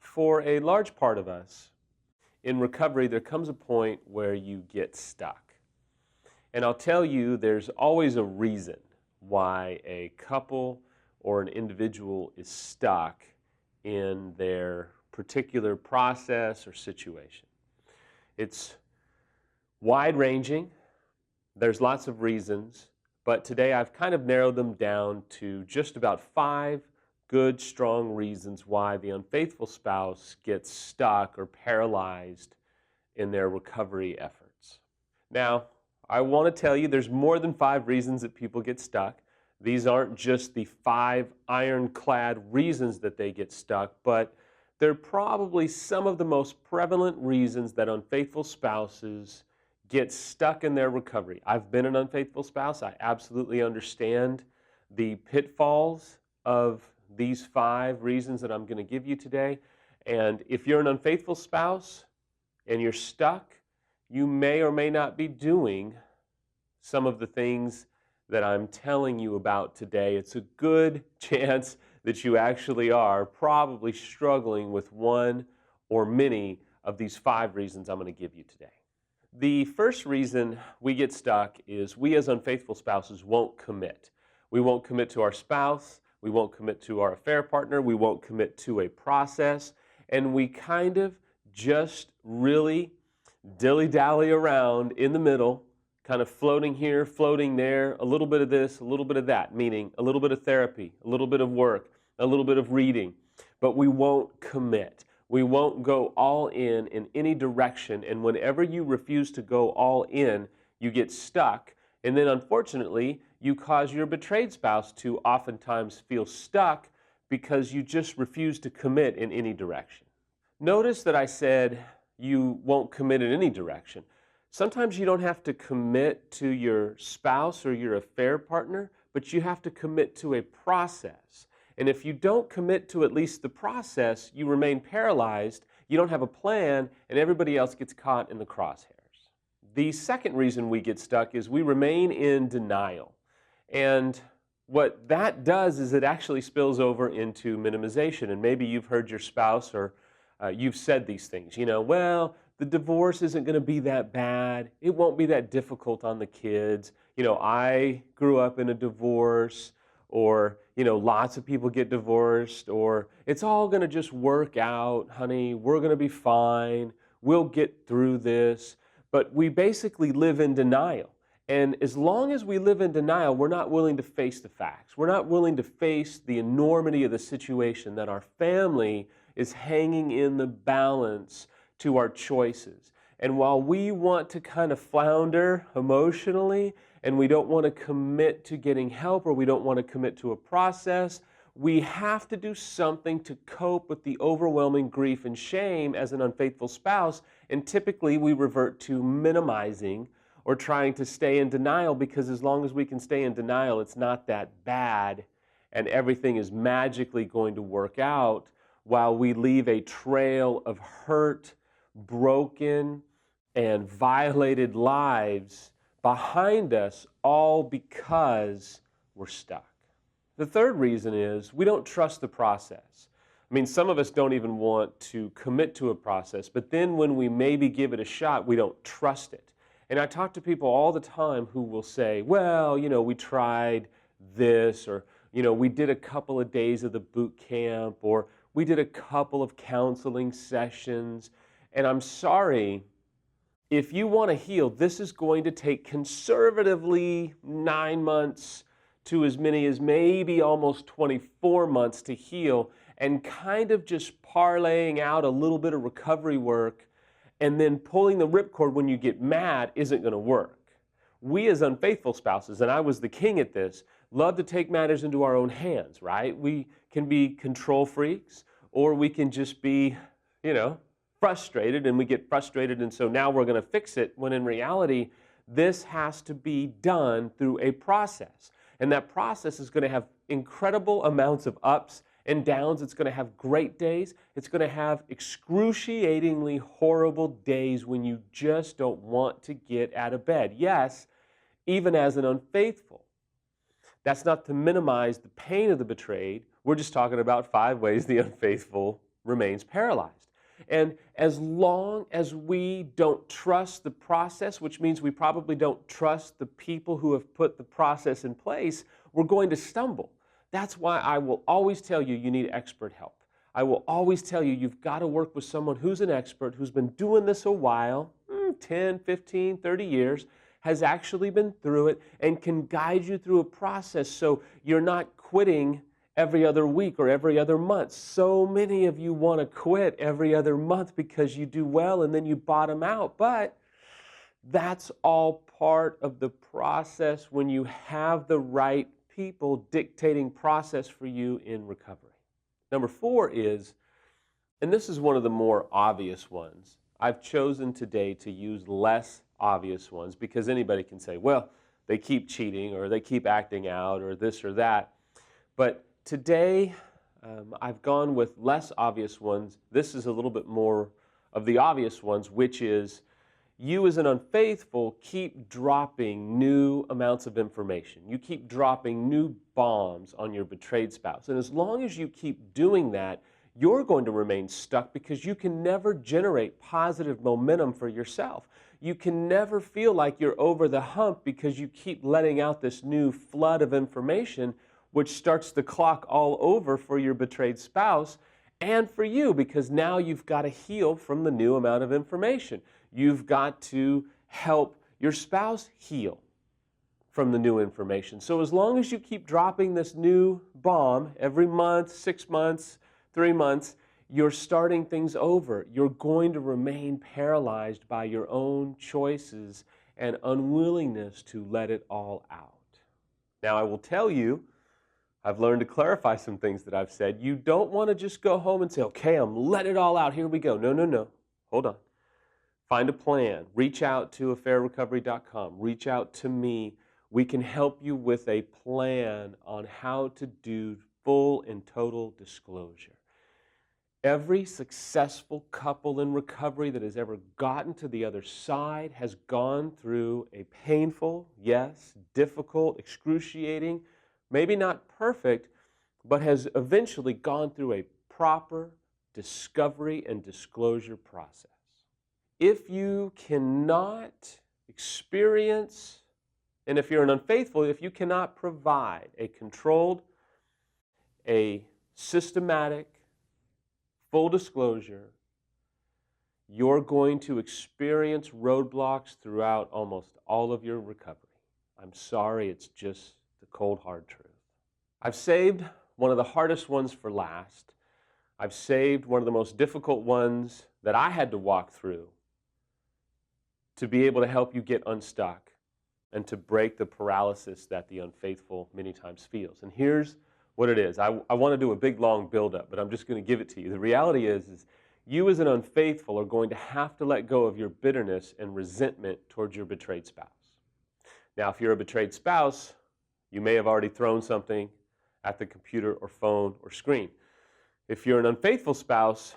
For a large part of us, in recovery, there comes a point where you get stuck. And I'll tell you, there's always a reason why a couple or an individual is stuck in their particular process or situation. It's wide-ranging. There's lots of reasons, but today I've kind of narrowed them down to just about 5 good, strong reasons why the unfaithful spouse gets stuck or paralyzed in their recovery efforts. Now, I want to tell you there's more than 5 reasons that people get stuck. These aren't just the 5 ironclad reasons that they get stuck, but they're probably some of the most prevalent reasons that unfaithful spouses get stuck in their recovery. I've been an unfaithful spouse. I absolutely understand the pitfalls of these 5 reasons that I'm going to give you today. And if you're an unfaithful spouse and you're stuck, you may or may not be doing some of the things that I'm telling you about today. It's a good chance that you actually are probably struggling with one or many of these 5 reasons I'm going to give you today. The first reason we get stuck is we as unfaithful spouses won't commit. We won't commit to our spouse. We won't commit to our affair partner. We won't commit to a process. And we kind of just really dilly-dally around in the middle, kind of floating here, floating there, a little bit of this, a little bit of that, meaning a little bit of therapy, a little bit of work, a little bit of reading, but we won't commit. We won't go all in any direction, and whenever you refuse to go all in, you get stuck, and then unfortunately, you cause your betrayed spouse to oftentimes feel stuck because you just refuse to commit in any direction. Notice that I said you won't commit in any direction. Sometimes you don't have to commit to your spouse or your affair partner, but you have to commit to a process. And if you don't commit to at least the process, you remain paralyzed, you don't have a plan, and everybody else gets caught in the crosshairs. The second reason we get stuck is we remain in denial. And what that does is it actually spills over into minimization. And maybe you've heard your spouse or you've said these things, well, the divorce isn't going to be that bad. It won't be that difficult on the kids. I grew up in a divorce, or, lots of people get divorced, or it's all going to just work out, honey. We're going to be fine. We'll get through this. But we basically live in denial. And as long as we live in denial, we're not willing to face the facts. We're not willing to face the enormity of the situation that our family is hanging in the balance to our choices. And while we want to kind of flounder emotionally, and we don't want to commit to getting help, or we don't want to commit to a process, we have to do something to cope with the overwhelming grief and shame as an unfaithful spouse. And typically we revert to minimizing or trying to stay in denial, because as long as we can stay in denial, it's not that bad and everything is magically going to work out, while we leave a trail of hurt, broken, and violated lives behind us, all because we're stuck. The third reason is we don't trust the process. Some of us don't even want to commit to a process, but then when we maybe give it a shot, we don't trust it. And I talk to people all the time who will say, well, we tried this, or, we did a couple of days of the boot camp, or we did a couple of counseling sessions. And I'm sorry, if you want to heal, this is going to take conservatively 9 months to as many as maybe almost 24 months to heal, and kind of just parlaying out a little bit of recovery work and then pulling the ripcord when you get mad isn't going to work. We as unfaithful spouses, and I was the king at this, love to take matters into our own hands, right? We can be control freaks, or we can just be, frustrated, and we get frustrated, and so now we're going to fix it, when in reality, this has to be done through a process. And that process is going to have incredible amounts of ups and downs. It's going to have great days. It's going to have excruciatingly horrible days when you just don't want to get out of bed. Yes, even as an unfaithful. That's not to minimize the pain of the betrayed. We're just talking about 5 ways the unfaithful remains paralyzed. And as long as we don't trust the process, which means we probably don't trust the people who have put the process in place, we're going to stumble. That's why I will always tell you you need expert help. I will always tell you you've got to work with someone who's an expert, who's been doing this a while, 10, 15, 30 years, has actually been through it and can guide you through a process so you're not quitting every other week or every other month. So many of you want to quit every other month because you do well and then you bottom out. But that's all part of the process when you have the right people dictating process for you in recovery. Number 4 is, and this is one of the more obvious ones, I've chosen today to use less obvious ones because anybody can say, well, they keep cheating or they keep acting out or this or that. But today, I've gone with less obvious ones. This is a little bit more of the obvious ones, which is you as an unfaithful keep dropping new amounts of information. You keep dropping new bombs on your betrayed spouse. And as long as you keep doing that, you're going to remain stuck because you can never generate positive momentum for yourself. You can never feel like you're over the hump because you keep letting out this new flood of information, which starts the clock all over for your betrayed spouse and for you, because now you've got to heal from the new amount of information. You've got to help your spouse heal from the new information. So as long as you keep dropping this new bomb every month, 6 months, 3 months, you're starting things over. You're going to remain paralyzed by your own choices and unwillingness to let it all out. Now, I will tell you, I've learned to clarify some things that I've said. You don't want to just go home and say, okay, I'm letting it all out. Here we go. No. Hold on. Find a plan. Reach out to affairrecovery.com. Reach out to me. We can help you with a plan on how to do full and total disclosure. Every successful couple in recovery that has ever gotten to the other side has gone through a painful, yes, difficult, excruciating, maybe not perfect, but has eventually gone through a proper discovery and disclosure process. If you cannot experience, and if you're an unfaithful, if you cannot provide a controlled, a systematic, full disclosure, you're going to experience roadblocks throughout almost all of your recovery. I'm sorry, it's just the cold, hard truth. I've saved one of the hardest ones for last. I've saved one of the most difficult ones that I had to walk through to be able to help you get unstuck and to break the paralysis that the unfaithful many times feels. And here's what it is. I want to do a big, long build-up, but I'm just going to give it to you. The reality is you as an unfaithful are going to have to let go of your bitterness and resentment towards your betrayed spouse. Now, if you're a betrayed spouse, you may have already thrown something at the computer or phone or screen. If you're an unfaithful spouse,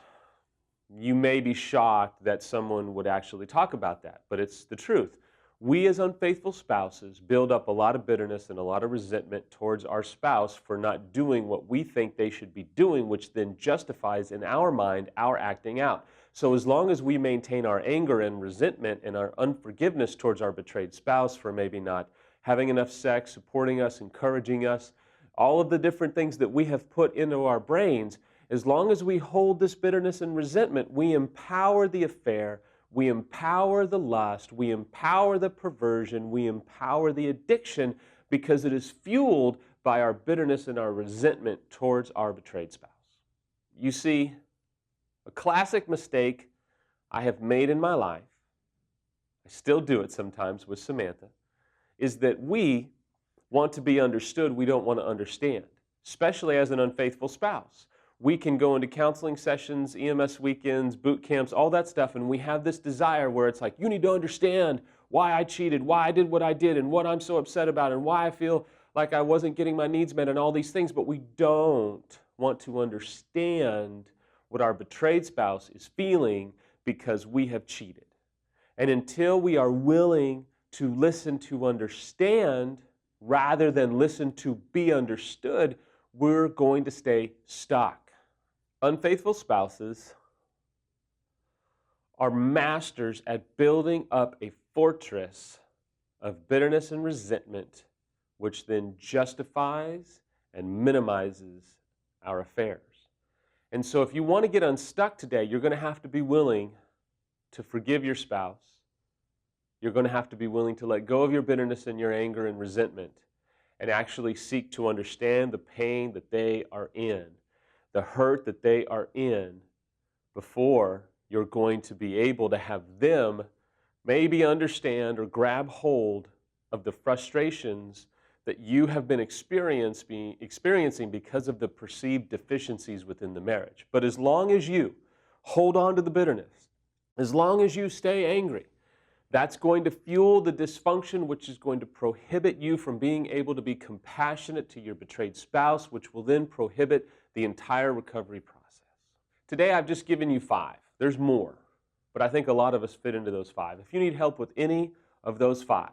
you may be shocked that someone would actually talk about that, but it's the truth. We as unfaithful spouses build up a lot of bitterness and a lot of resentment towards our spouse for not doing what we think they should be doing, which then justifies in our mind our acting out. So as long as we maintain our anger and resentment and our unforgiveness towards our betrayed spouse for maybe not having enough sex, supporting us, encouraging us, all of the different things that we have put into our brains, as long as we hold this bitterness and resentment, we empower the affair, we empower the lust, we empower the perversion, we empower the addiction because it is fueled by our bitterness and our resentment towards our betrayed spouse. You see, a classic mistake I have made in my life, I still do it sometimes with Samantha, is that we want to be understood, we don't want to understand, especially as an unfaithful spouse. We can go into counseling sessions, EMS weekends, boot camps, all that stuff, and we have this desire where it's like, you need to understand why I cheated, why I did what I did, and what I'm so upset about, and why I feel like I wasn't getting my needs met, and all these things, but we don't want to understand what our betrayed spouse is feeling because we have cheated. And until we are willing to listen to understand, rather than listen to be understood, we're going to stay stuck. Unfaithful spouses are masters at building up a fortress of bitterness and resentment, which then justifies and minimizes our affairs. And so if you want to get unstuck today, you're going to have to be willing to forgive your spouse. You're going to have to be willing to let go of your bitterness and your anger and resentment and actually seek to understand the pain that they are in, the hurt that they are in, before you're going to be able to have them maybe understand or grab hold of the frustrations that you have been experiencing because of the perceived deficiencies within the marriage. But as long as you hold on to the bitterness, as long as you stay angry, that's going to fuel the dysfunction, which is going to prohibit you from being able to be compassionate to your betrayed spouse, which will then prohibit the entire recovery process. Today, I've just given you 5. There's more, but I think a lot of us fit into those 5. If you need help with any of those 5,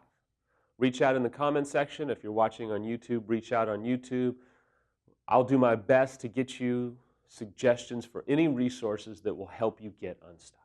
reach out in the comment section. If you're watching on YouTube, reach out on YouTube. I'll do my best to get you suggestions for any resources that will help you get unstuck.